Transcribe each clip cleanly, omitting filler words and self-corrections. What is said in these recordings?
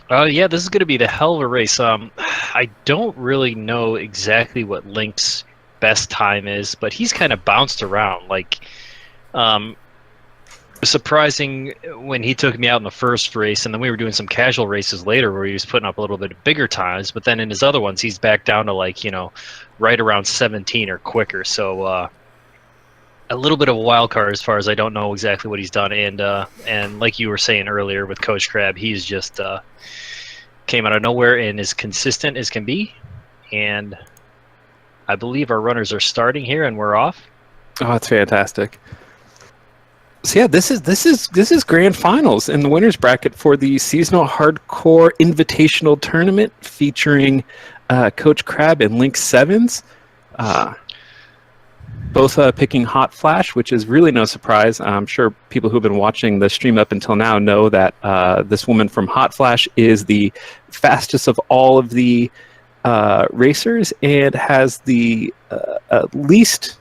Yeah, this is going to be the hell of a race. I don't really know exactly what Link's best time is, but he's kind of bounced around. Like, um, surprising when he took me out in the first race, and then we were doing some casual races later where he was putting up a little bit bigger times. But then in his other ones, he's back down to like right around 17 or quicker. So a little bit of a wild card as far as I don't know exactly what he's done. And like you were saying earlier with Coach Crab, he's just came out of nowhere and is consistent as can be. And I believe our runners are starting here, and we're off. Oh, that's fantastic. So yeah, this is grand finals in the winners bracket for the seasonal hardcore invitational tournament featuring Coach Crab and Link Sevens. Both picking Hot Flash, which is really no surprise. I'm sure people who've been watching the stream up until now know that this woman from Hot Flash is the fastest of all of the racers and has the least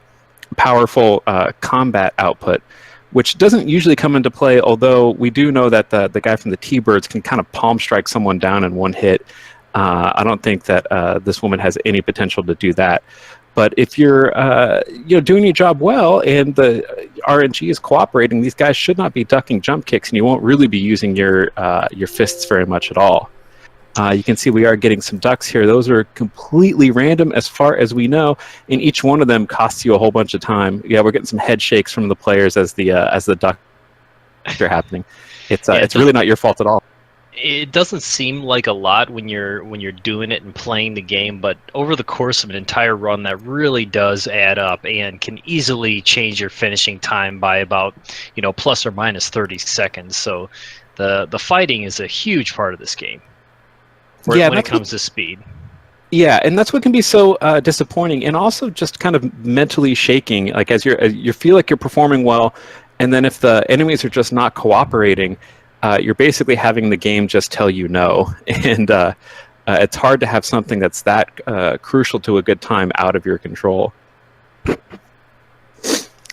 powerful combat output, which doesn't usually come into play, although we do know that the guy from the T-Birds can kind of palm strike someone down in one hit. I don't think that this woman has any potential to do that. But if you're doing your job well and the RNG is cooperating, these guys should not be ducking jump kicks, and you won't really be using your fists very much at all. You can see we are getting some ducks here. Those are completely random as far as we know, and each one of them costs you a whole bunch of time. Yeah, we're getting some head shakes from the players as the ducks are happening. It's really not your fault at all. It doesn't seem like a lot when you're doing it and playing the game, but over the course of an entire run, that really does add up and can easily change your finishing time by about plus or minus 30 seconds. So the fighting is a huge part of this game. When it comes to speed. Yeah, and that's what can be so disappointing, and also just kind of mentally shaking. Like as you feel like you're performing well, and then if the enemies are just not cooperating, you're basically having the game just tell you no, and it's hard to have something that's that crucial to a good time out of your control.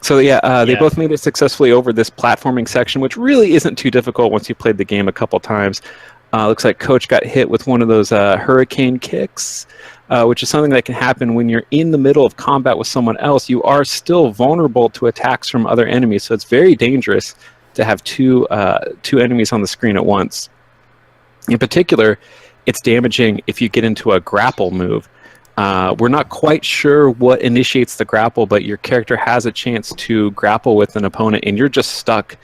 So they both made it successfully over this platforming section, which really isn't too difficult once you've played the game a couple times. Looks like Coach got hit with one of those hurricane kicks, which is something that can happen when you're in the middle of combat with someone else. You are still vulnerable to attacks from other enemies, so it's very dangerous to have two enemies on the screen at once. In particular, it's damaging if you get into a grapple move. We're not quite sure what initiates the grapple, but your character has a chance to grapple with an opponent, and you're just stuck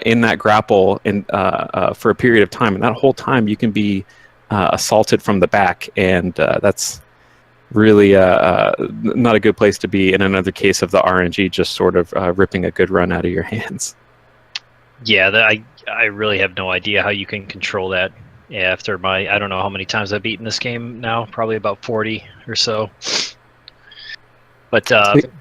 in that grapple for a period of time, and that whole time you can be assaulted from the back, and that's really not a good place to be in another case of the RNG just sort of ripping a good run out of your hands. Yeah, I really have no idea how you can control that after I don't know how many times I've beaten this game now, probably about 40 or so. But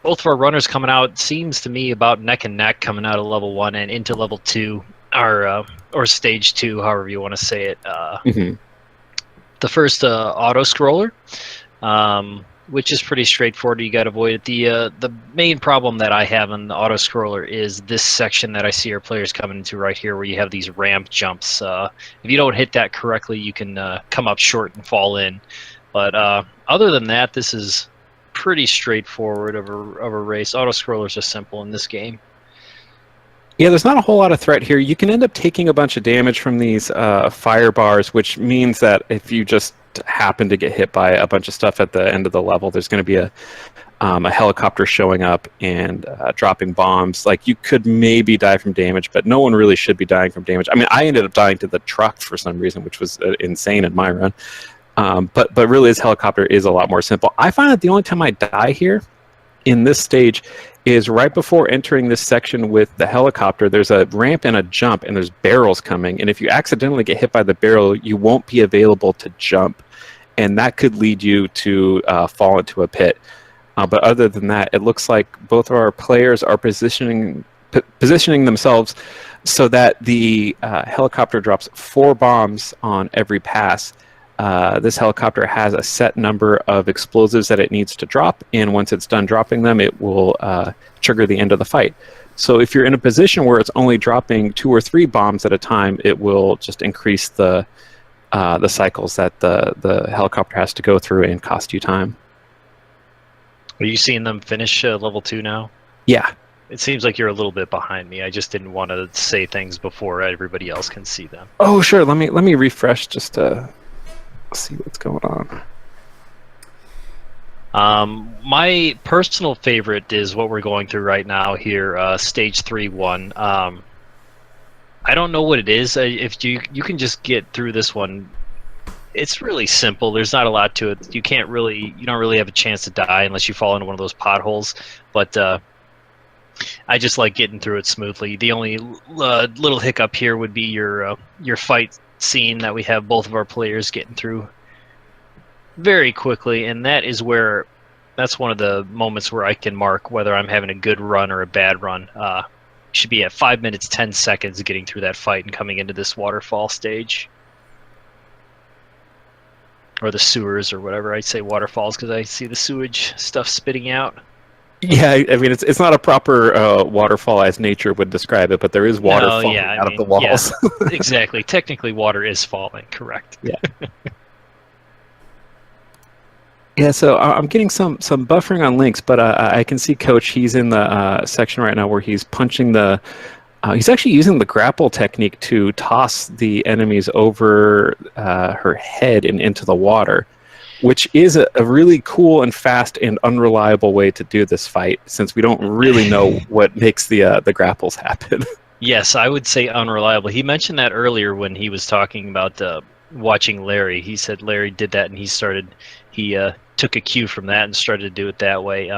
both of our runners coming out seems to me about neck and neck coming out of level 1 and into level 2, or stage 2, however you want to say it. The first auto scroller, which is pretty straightforward. You got to avoid it. The main problem that I have in the auto scroller is this section that I see our players coming into right here, where you have these ramp jumps. If you don't hit that correctly, you can come up short and fall in. But other than that, this is pretty straightforward of a race. Auto scrollers are simple in this game. Yeah, there's not a whole lot of threat here. You can end up taking a bunch of damage from these fire bars, which means that if you just happen to get hit by a bunch of stuff at the end of the level, there's going to be a helicopter showing up and dropping bombs. Like, you could maybe die from damage, but no one really should be dying from damage. I mean, I ended up dying to the truck for some reason, which was insane in my run. But really, this helicopter is a lot more simple. I find that the only time I die here in this stage is right before entering this section with the helicopter. There's a ramp and a jump, and there's barrels coming. And if you accidentally get hit by the barrel, you won't be available to jump. And that could lead you to fall into a pit. But other than that, it looks like both of our players are positioning themselves so that the helicopter drops 4 bombs on every pass. This helicopter has a set number of explosives that it needs to drop, and once it's done dropping them, it will trigger the end of the fight. So if you're in a position where it's only dropping 2 or 3 bombs at a time, it will just increase the the cycles that the helicopter has to go through and cost you time. Are you seeing them finish level 2 now? Yeah. It seems like you're a little bit behind me. I just didn't want to say things before everybody else can see them. Oh, sure. Let me refresh just to see what's going on. My personal favorite is what we're going through right now here, stage 3-1. I don't know what it is. If you can just get through this one, it's really simple. There's not a lot to it. You don't really have a chance to die unless you fall into one of those potholes. But I just like getting through it smoothly. The only little hiccup here would be your fight scene that we have both of our players getting through very quickly, and that's one of the moments where I can mark whether I'm having a good run or a bad run. Should be at 5 minutes 10 seconds getting through that fight and coming into this waterfall stage. Or the sewers or whatever. I say waterfalls because I see the sewage stuff spitting out. Yeah, I mean, it's not a proper waterfall as nature would describe it, but there is water falling out of the walls. Yeah, exactly. Technically, water is falling, correct. Yeah. Yeah, so I'm getting some buffering on links, but I can see Coach, he's in the section right now where he's punching he's actually using the grapple technique to toss the enemies over her head and into the water, which is a really cool and fast and unreliable way to do this fight, since we don't really know what makes the grapples happen. Yes, I would say unreliable. He mentioned that earlier when he was talking about watching Larry. He said Larry did that, and he took a cue from that and started to do it that way.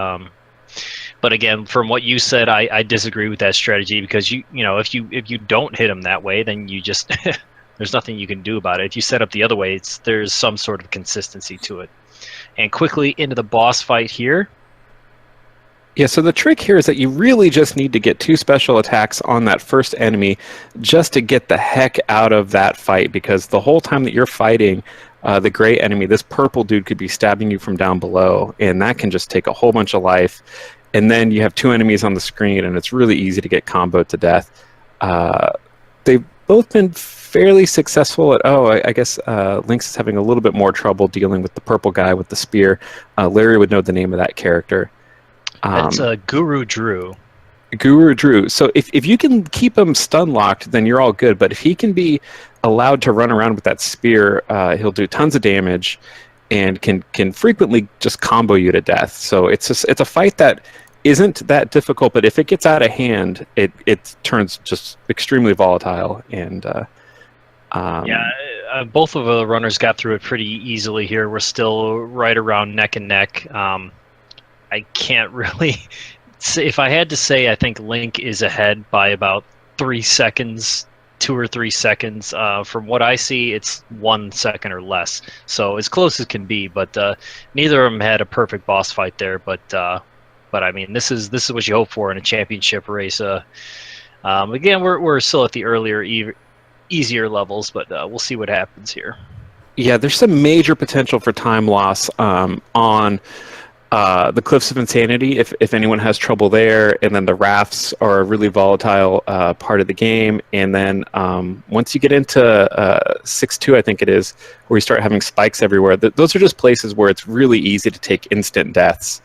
But again, from what you said, I disagree with that strategy, because if you don't hit him that way, then you just there's nothing you can do about it. If you set up the other way, there's some sort of consistency to it. And quickly into the boss fight here. Yeah, so the trick here is that you really just need to get 2 special attacks on that first enemy just to get the heck out of that fight, because the whole time that you're fighting the gray enemy, this purple dude could be stabbing you from down below, and that can just take a whole bunch of life. And then you have 2 enemies on the screen, and it's really easy to get comboed to death. They've both been fairly successful at, I guess Lynx is having a little bit more trouble dealing with the purple guy with the spear. Larry would know the name of that character. That's Guru Drew. Guru Drew. So if you can keep him stun locked, then you're all good. But if he can be allowed to run around with that spear, he'll do tons of damage and can frequently just combo you to death. So it's a fight that isn't that difficult, but if it gets out of hand, it turns just extremely volatile. And both of the runners got through it pretty easily here. We're still right around neck and neck. I can't really say. If I had to say, I think Link is ahead by about 3 seconds, 2 or 3 seconds. From what I see, it's 1 second or less. So as close as can be, but neither of them had a perfect boss fight there. But I mean, this is what you hope for in a championship race. Again, we're still at the earlier, easier levels, but we'll see what happens here. Yeah, there's some major potential for time loss on the Cliffs of Insanity, if anyone has trouble there, and then the rafts are a really volatile part of the game. And then once you get into 6-2, I think it is, where you start having spikes everywhere, those are just places where it's really easy to take instant deaths,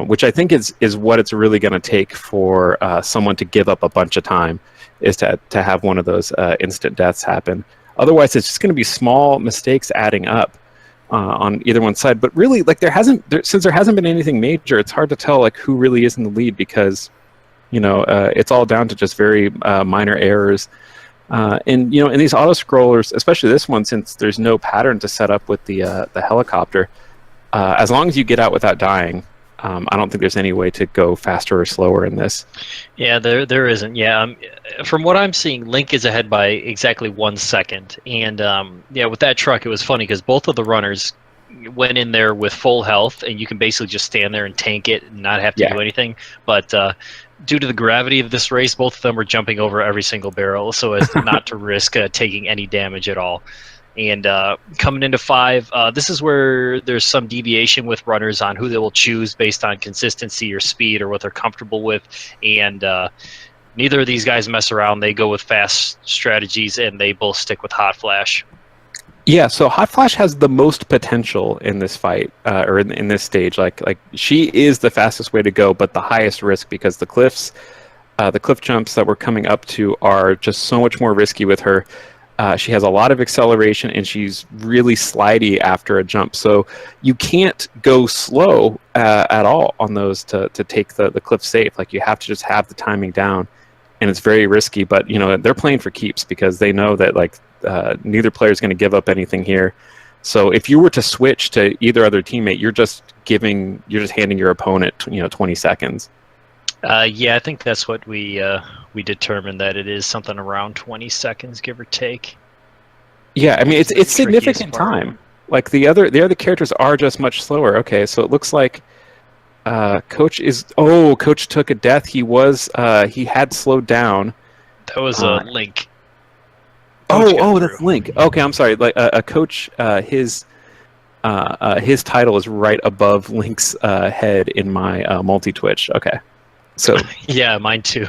which I think is what it's really going to take for someone to give up a bunch of time, is to have one of those instant deaths happen. Otherwise, it's just going to be small mistakes adding up on either one side. But really, like, since there hasn't been anything major, it's hard to tell like who really is in the lead, because it's all down to just very minor errors. And in these auto scrollers, especially this one, since there's no pattern to set up with the helicopter, as long as you get out without dying, I don't think there's any way to go faster or slower in this. Yeah, there isn't. Yeah, from what I'm seeing, Link is ahead by exactly 1 second. And with that truck, it was funny because both of the runners went in there with full health, and you can basically just stand there and tank it and not have to do anything. But due to the gravity of this race, both of them were jumping over every single barrel so as not to risk taking any damage at all. And coming into 5, this is where there's some deviation with runners on who they will choose based on consistency or speed or what they're comfortable with. And neither of these guys mess around. They go with fast strategies, and they both stick with Hot Flash. Yeah, so Hot Flash has the most potential in this fight, or in this stage. Like she is the fastest way to go, but the highest risk because the cliff jumps that we're coming up to are just so much more risky with her. She has a lot of acceleration, and she's really slidey after a jump. So you can't go slow at all on those to take the cliff safe. Like you have to just have the timing down, and it's very risky. But they're playing for keeps because they know that neither player is going to give up anything here. So if you were to switch to either other teammate, you're just handing your opponent 20 seconds. Yeah, I think that's what we determined, that it is something around 20 seconds, give or take. Yeah, I mean it's significant time. Like the other characters are just much slower. Okay, so it looks like Coach took a death. He had slowed down. That was a Link. That's Link. Okay, I'm sorry. Like a Coach, his title is right above Link's head in my multi-Twitch. Okay. So yeah, mine too.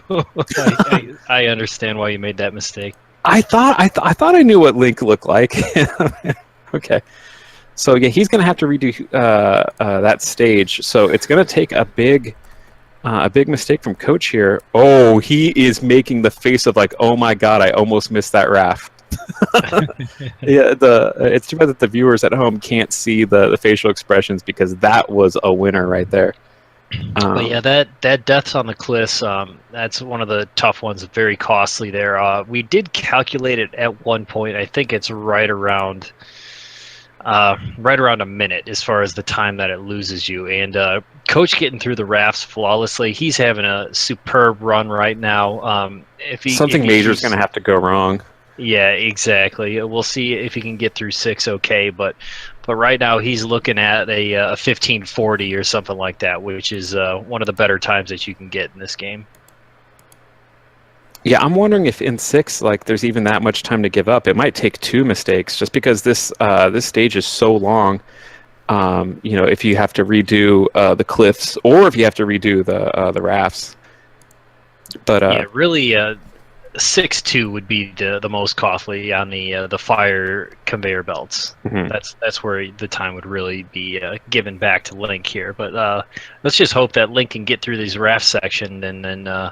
I understand why you made that mistake. I thought I knew what Link looked like. Okay, so yeah, he's going to have to redo that stage. So it's going to take a big mistake from Coach here. Oh, he is making the face of like, oh my god, I almost missed that raft. Yeah, it's too bad that the viewers at home can't see the facial expressions because that was a winner right there. But yeah, that deaths on the cliffs, that's one of the tough ones, very costly there. We did calculate it at one point. I think it's right around a minute as far as the time that it loses you. And Coach getting through the rafts flawlessly. He's having a superb run right now. Something major is going to have to go wrong. Yeah, exactly. We'll see if he can get through 6 okay, but right now he's looking at a 1540 or something like that, which is one of the better times that you can get in this game. Yeah, I'm wondering if in 6, there's even that much time to give up. It might take 2 mistakes, just because this stage is so long. If you have to redo the cliffs, or if you have to redo the rafts. But yeah, really, 6-2 would be the most costly on the fire conveyor belts. Mm-hmm. That's where the time would really be given back to Link here. But let's just hope that Link can get through these raft section and then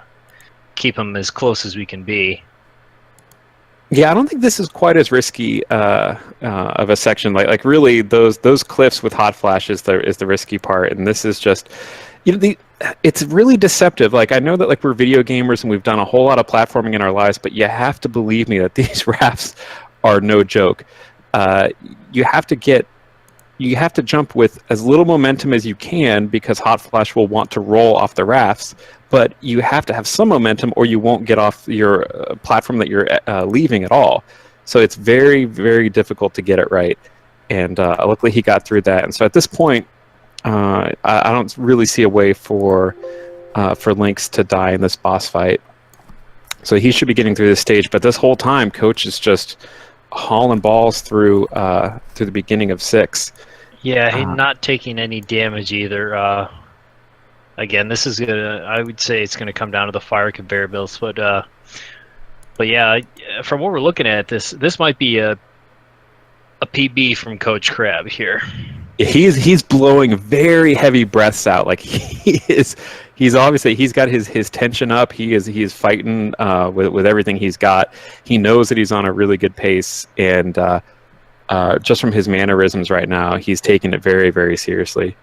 keep them as close as we can be. Yeah, I don't think this is quite as risky of a section. Like really, those cliffs with Hot Flash is the risky part, and this is just it's really deceptive. Like I know that we're video gamers and we've done a whole lot of platforming in our lives, but you have to believe me that these rafts are no joke. You have to jump with as little momentum as you can because Hot Flash will want to roll off the rafts, but you have to have some momentum or you won't get off your platform that you're leaving at all. So it's very, very difficult to get it right. And luckily he got through that. And so at this point, I don't really see a way for Lynx to die in this boss fight. So he should be getting through this stage. But this whole time, Coach is just hauling balls through the beginning of 6. Yeah, he's not taking any damage either. Again, this is I would say it's gonna come down to the fire conveyor belts, but yeah, from what we're looking at, this might be a PB from Coach Crab here. He's blowing very heavy breaths out. Like he's obviously he's got his tension up. He is fighting with everything he's got. He knows that he's on a really good pace, and just from his mannerisms right now, he's taking it very, very seriously.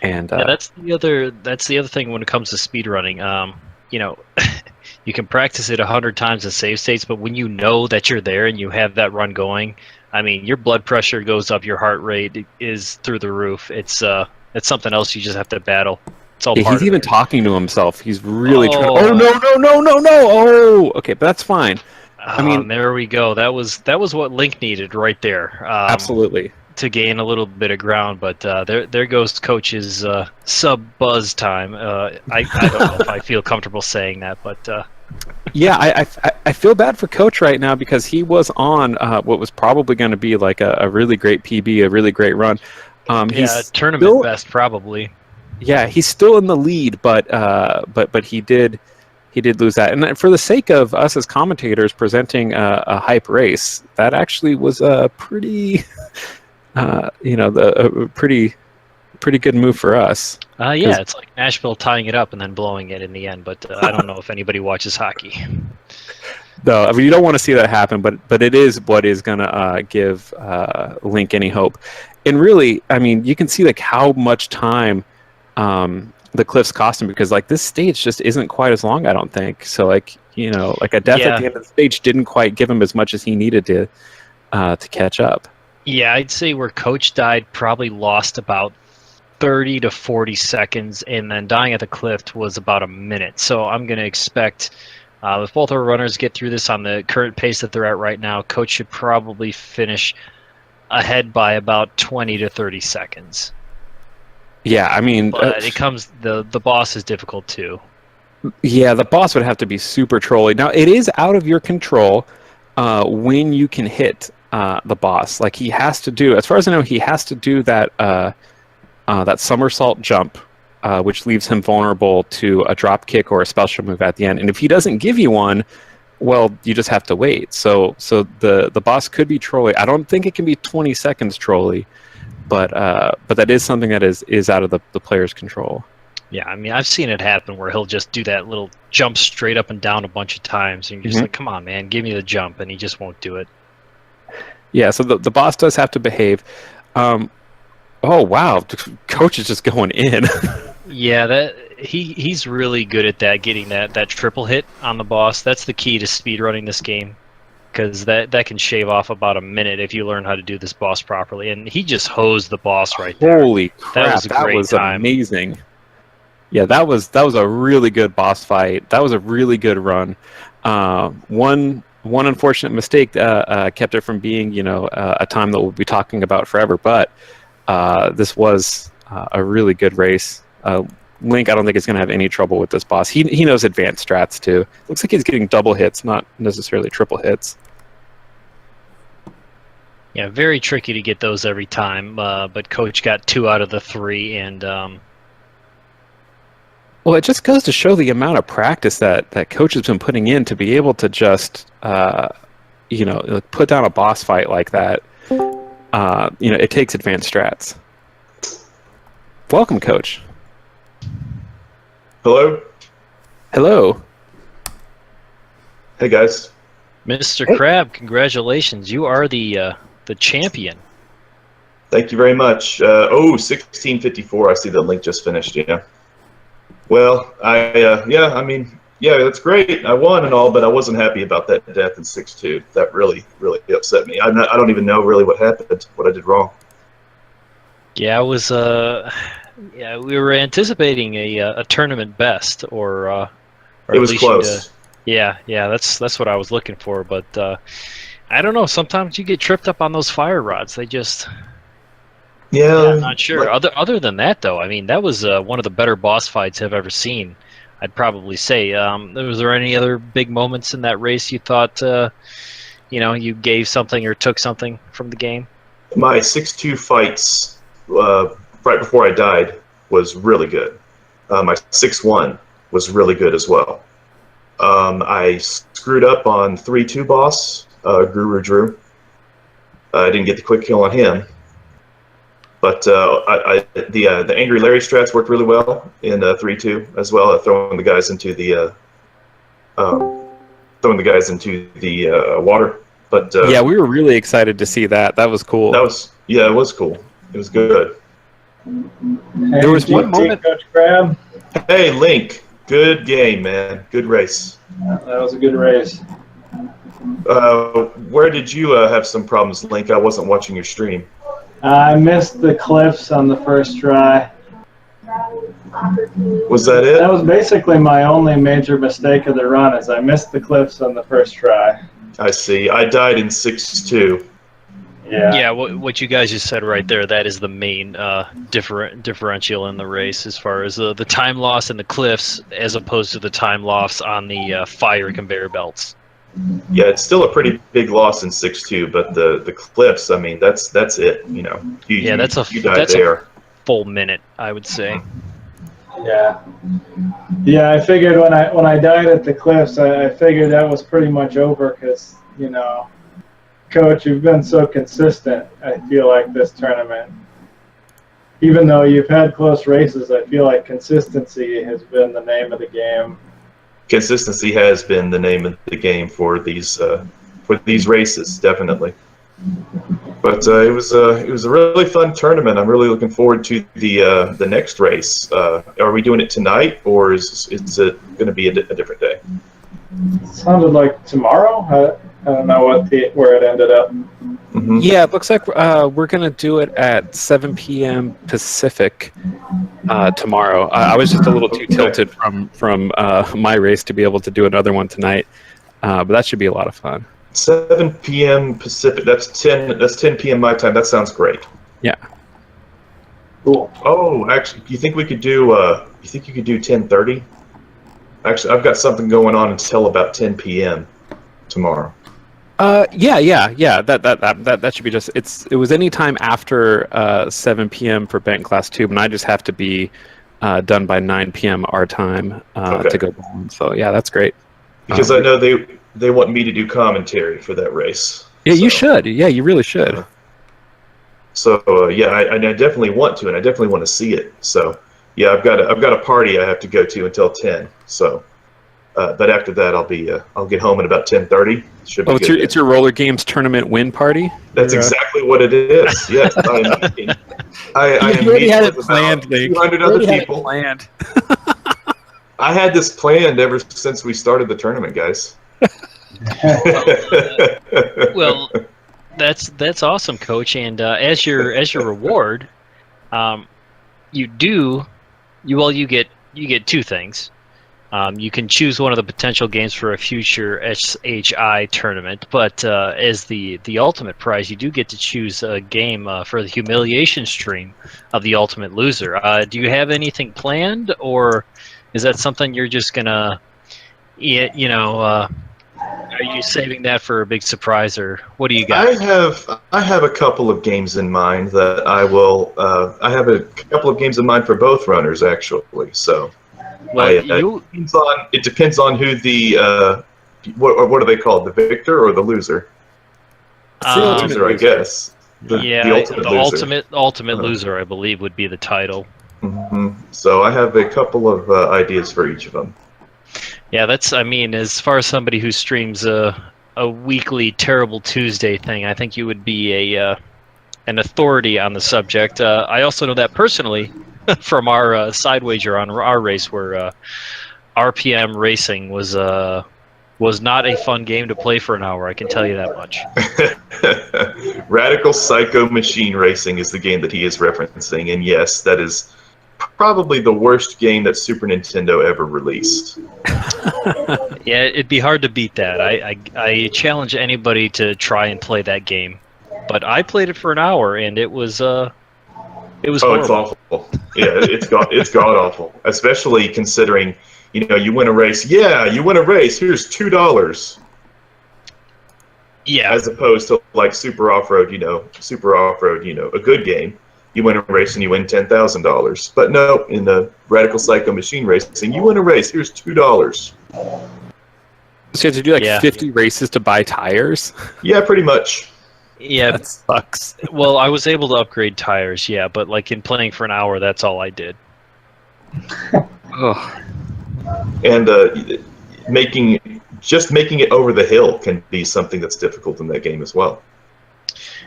And yeah, that's the other thing when it comes to speedrunning. You can practice it 100 times in save states, but when you know that you're there and you have that run going, I mean, your blood pressure goes up, your heart rate is through the roof. It's something else you just have to battle. It's all part he's even it. Talking to himself. He's really trying. Oh no! Oh, okay, but that's fine. I mean, there we go. That was what Link needed right there. Absolutely. To gain a little bit of ground, but there goes Coach's sub buzz time. I don't know if I feel comfortable saying that, but yeah, I feel bad for Coach right now because he was on what was probably going to be like a really great PB, a really great run. He's tournament best probably. Yeah, he's still in the lead, but he did he did lose that. And for the sake of us as commentators presenting a hype race, that actually was a pretty, a pretty good move for us. Yeah, it's like Nashville tying it up and then blowing it in the end. But I don't know if anybody watches hockey. No, I mean, you don't want to see that happen, but it is what is going to give Link any hope. And really, I mean, you can see like how much time the cliffs cost him, because like this stage just isn't quite as long, I don't think. So like, like a death at the end of the stage didn't quite give him as much as he needed to catch up. Yeah, I'd say where Coach died probably lost about 30 to 40 seconds, and then dying at the cliff was about a minute. So I'm going to expect, if both our runners get through this on the current pace that they're at right now, Coach should probably finish ahead by about 20 to 30 seconds. Yeah, I mean, but the boss is difficult too. Yeah, the boss would have to be super trolly. Now, it is out of your control when you can hit the boss. Like, he has to do, as far as I know, he has to do that that somersault jump, which leaves him vulnerable to a drop kick or a special move at the end. And if he doesn't give you one, well, you just have to wait. So the boss could be trolly. I don't think it can be 20 seconds trolly, but that is something that is out of the player's control. Yeah, I mean, I've seen it happen where he'll just do that little jump straight up and down a bunch of times, and you're just like, come on, man, give me the jump, and he just won't do it. Yeah, so the boss does have to behave. Oh, wow, Coach is just going in. Yeah, he's really good at that, getting that triple hit on the boss. That's the key to speedrunning this game, because that can shave off about a minute if you learn how to do this boss properly. And he just hosed the boss right there. Holy crap, that was amazing. Yeah, that was a really good boss fight. That was a really good run. One unfortunate mistake kept it from being, a time that we'll be talking about forever. But this was a really good race. Link, I don't think is going to have any trouble with this boss. He knows advanced strats too. Looks like he's getting double hits, not necessarily triple hits. Yeah, very tricky to get those every time. But Coach got 2 out of the 3, and. Well, it just goes to show the amount of practice that Coach has been putting in to be able to just, put down a boss fight like that. It takes advanced strats. Welcome, Coach. Hello. Hello. Hey, guys. Mr. Crab, congratulations. You are the champion. Thank you very much. 1654. I see the link just finished, yeah. Well, that's great. I won and all, but I wasn't happy about that death in 6-2. That really, really upset me. I don't even know really what happened, what I did wrong. Yeah, it was. We were anticipating a tournament best, or it was close. Yeah, that's what I was looking for, but I don't know. Sometimes you get tripped up on those fire rods. They just. Yeah, I'm not sure. Other than that, though, I mean, that was one of the better boss fights I've ever seen. I'd probably say. Was there any other big moments in that race you thought, you gave something or took something from the game? My 6-2 fights right before I died was really good. My 6-1 was really good as well. I screwed up on 3-2 boss, Guru Drew. I didn't get the quick kill on him. But the Angry Larry strats worked really well in 3-2 as well, throwing the guys into the water. But yeah, we were really excited to see that. That was cool. It was cool. It was good. Hey, there was one moment. Coach Crab. Hey, Link. Good game, man. Good race. That was a good race. Where did you have some problems, Link? I wasn't watching your stream. I missed the cliffs on the first try. Was that it? That was basically my only major mistake of the run, is I missed the cliffs on the first try. I see. I died in 6-2. Yeah, what you guys just said right there, that is the main differential in the race as far as the time loss in the cliffs as opposed to the time loss on the fire conveyor belts. Yeah, it's still a pretty big loss in 6-2, but the cliffs, I mean, that's it. That's a full minute, I would say. Yeah. Yeah, I figured when I died at the cliffs, I figured that was pretty much over because, you know, Coach, you've been so consistent, I feel like, this tournament. Even though you've had close races, I feel like consistency has been the name of the game. Consistency has been the name of the game for these races, definitely. But it was a really fun tournament. I'm really looking forward to the next race. Are we doing it tonight, or is it going to be a different day? It sounded like tomorrow. I don't know where it ended up. Mm-hmm. Yeah, it looks like we're going to do it at 7 p.m. Pacific tomorrow. I was just a little too tilted from my race to be able to do another one tonight, but that should be a lot of fun. 7 p.m. Pacific. That's 10 p.m. my time. That sounds great. Yeah. Cool. Oh, actually, you think we could do? You think you could do 10:30? Actually, I've got something going on until about 10 p.m. tomorrow. Yeah. That should be just. It was any time after 7 p.m. for Bent Class 2, and I just have to be done by 9 p.m. our time to go home. So yeah, that's great. Because I know they want me to do commentary for that race. Yeah, you should. Yeah, you really should. Yeah, I definitely want to, and I definitely want to see it. So yeah, I've got a party I have to go to until 10. So, but after that, I'll get home at about 10:30. Should be good. It's your Rollergames tournament win party. That's exactly what it is. Yes, I am already had it with planned. about 200 other people. Planned. I had this planned ever since we started the tournament, guys. Well, that's awesome, Coach. And as your reward, you get two things. You can choose one of the potential games for a future SHI tournament, but as the ultimate prize, you do get to choose a game for the humiliation stream of the ultimate loser. Do you have anything planned, or is that something you're just gonna, are you saving that for a big surprise, or what do you got? I have a couple of games in mind that I will. I have a couple of games in mind for both runners, actually. So, Well, it depends on who the what are they called? The victor or the loser? The Loser, I guess. The ultimate loser, I believe, would be the title. Mm-hmm. So I have a couple of ideas for each of them. Yeah, as far as somebody who streams a weekly Terrible Tuesday thing, I think you would be an authority on the subject. I also know that personally from our side wager on our race, where RPM racing was not a fun game to play for an hour. I can tell you that much. Radical Psycho Machine Racing is the game that he is referencing, and yes, that is probably the worst game that Super Nintendo ever released. Yeah, it'd be hard to beat that. I challenge anybody to try and play that game, but I played it for an hour, and it was horrible. It's awful. Yeah, it's god awful, especially considering you win a race. Yeah, you win a race. Here's $2. Yeah. As opposed to like Super Off-Road, a good game. You win a race and you win $10,000. But no, in the Radical Psycho Machine Racing, you win a race. Here's $2. So you have to do 50 races to buy tires? Yeah, pretty much. Yeah, that sucks. Well, I was able to upgrade tires, yeah, but like in playing for an hour, that's all I did. Oh. And making it over the hill can be something that's difficult in that game as well.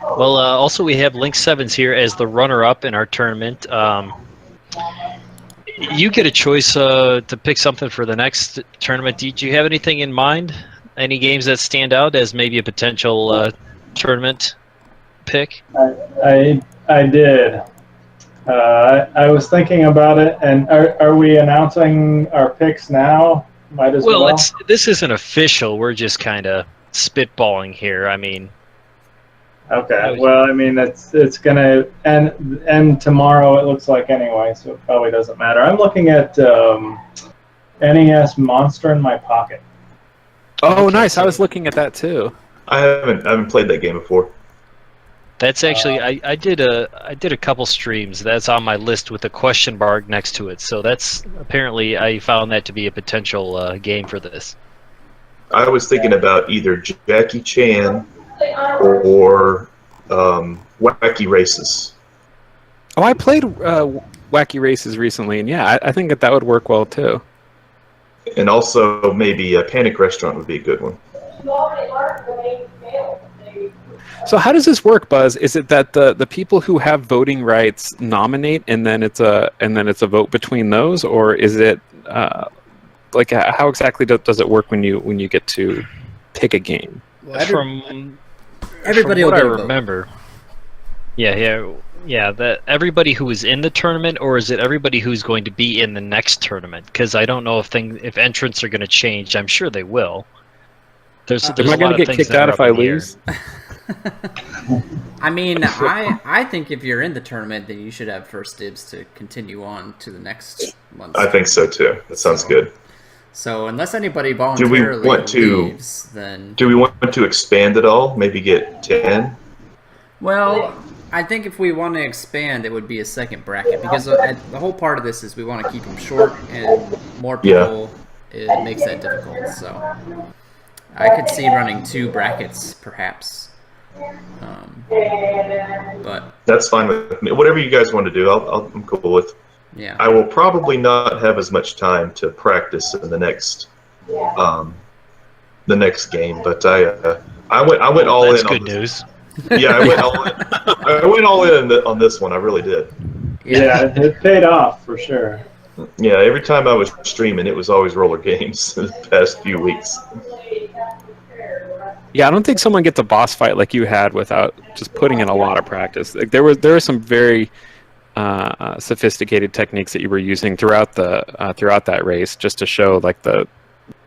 Well, also we have Link Sevens here as the runner-up in our tournament. You get a choice to pick something for the next tournament. Do you have anything in mind? Any games that stand out as maybe a potential tournament pick? I did. I was thinking about it, and are we announcing our picks now? Might as well. This isn't official. We're just kind of spitballing here. I mean. Okay. Well, I mean, it's gonna end tomorrow. It looks like anyway, so it probably doesn't matter. I'm looking at NES Monster in My Pocket. Oh, nice! I was looking at that too. I haven't played that game before. That's actually I did a couple streams. That's on my list with a question mark next to it. So that's apparently I found that to be a potential game for this. I was thinking about either Jackie Chan or Wacky Races. Oh, I played Wacky Races recently, and yeah, I think that would work well too. And also maybe a Panic Restaurant would be a good one. So how does this work, Buzz? Is it that the people who have voting rights nominate, and then it's a vote between those, or is it like how exactly does it work when you get to pick a game? Well, From everybody what will I get a vote. remember. Yeah. That everybody who is in the tournament, or is it everybody who's going to be in the next tournament? Because I don't know if entrants are going to change. I'm sure they will. There's Am a I lot going of to get things kicked that out are if up I in the air. lose? I mean, I think if you're in the tournament, then you should have first dibs to continue on to the next month. I think so too. That sounds good. So unless anybody voluntarily leaves, then... Do we want to expand it all? Maybe get 10? Well, I think if we want to expand, it would be a second bracket, because the whole part of this is we want to keep them short, and more people, it makes that difficult. So I could see running 2 brackets, perhaps. But that's fine with me. Whatever you guys want to do, I'm cool with. Yeah. I will probably not have as much time to practice in the next game, but I went all in. That's good on news. Yeah, I went all in. I went all in on this one. I really did. Yeah, it paid off for sure. Yeah, every time I was streaming, it was always Rollergames the past few weeks. Yeah, I don't think someone gets a boss fight like you had without just putting in a lot of practice. Like there were some very sophisticated techniques that you were using throughout that race, just to show like that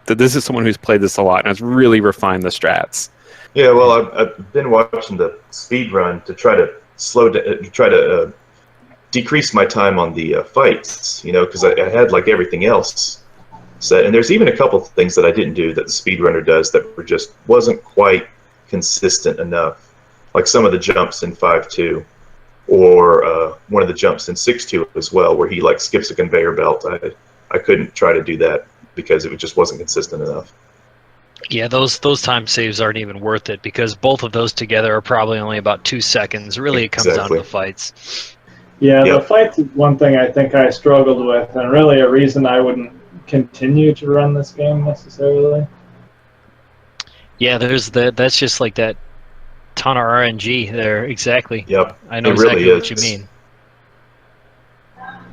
this is someone who's played this a lot and has really refined the strats. Yeah, well, I've been watching the speed run to try to decrease my time on the fights, because I had like everything else set, and there's even a couple of things that I didn't do that the speedrunner does that wasn't quite consistent enough, like some of the jumps in 5.2, or one of the jumps in 6.2 as well, where he like skips a conveyor belt. I couldn't try to do that because it just wasn't consistent enough. Yeah, those time saves aren't even worth it, because both of those together are probably only about 2 seconds. Really, it comes down to the fights. Yeah, the fights is one thing I think I struggled with, and really a reason I wouldn't continue to run this game necessarily. Yeah, that's just like that ton of RNG there. Exactly. Yep. I know really exactly what you mean.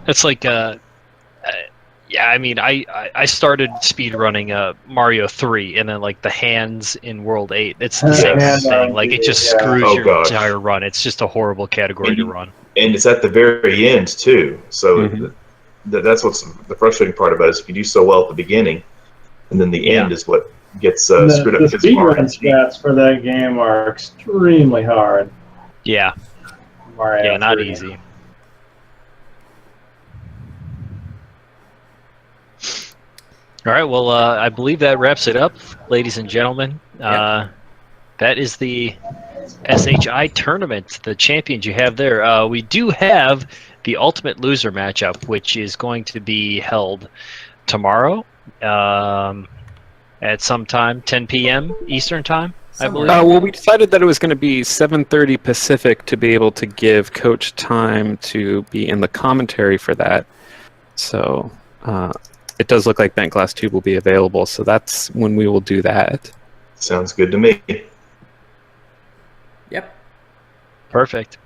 It's like yeah, I mean, I started speedrunning Mario 3, and then like the hands in World 8. It's the same thing. Like it just screws your entire run. It's just a horrible category to run. And it's at the very end too. So that's what's the frustrating part about it. Is if you do so well at the beginning, and then the end is what gets screwed up. The speedrun stats for that game are extremely hard. Yeah. Mario not 3. easy. All right, well, I believe that wraps it up, ladies and gentlemen. That is the SHITournament, the champions you have there. We do have the Ultimate Loser matchup, which is going to be held tomorrow at some time, 10 p.m. Eastern time, I believe. Well, we decided that it was going to be 7:30 Pacific to be able to give Coach time to be in the commentary for that. So it does look like Bent Glass Tube will be available, so that's when we will do that. Sounds good to me. Yep. Perfect.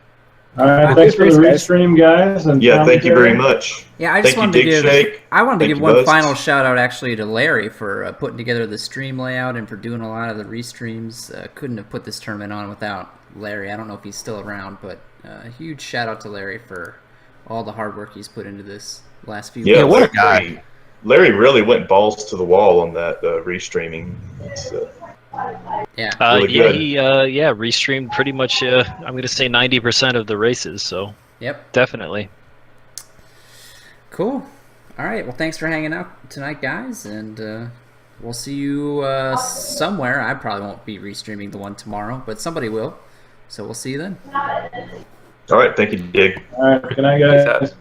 All right, thanks for the restream, guys. And thank you very much. Yeah, I just wanted to give Thank you, one Buzz. final shout out actually to Larry for putting together the stream layout and for doing a lot of the restreams. Couldn't have put this tournament on without Larry. I don't know if he's still around, but a huge shout out to Larry for all the hard work he's put into this last few weeks. Yeah, what a guy. Larry really went balls to the wall on that restreaming. Really good. He restreamed pretty much. I'm going to say 90% of the races. So definitely. Cool. All right. Well, thanks for hanging out tonight, guys, and we'll see you somewhere. I probably won't be restreaming the one tomorrow, but somebody will. So we'll see you then. All right, thank you, Dig. All right, good night, guys.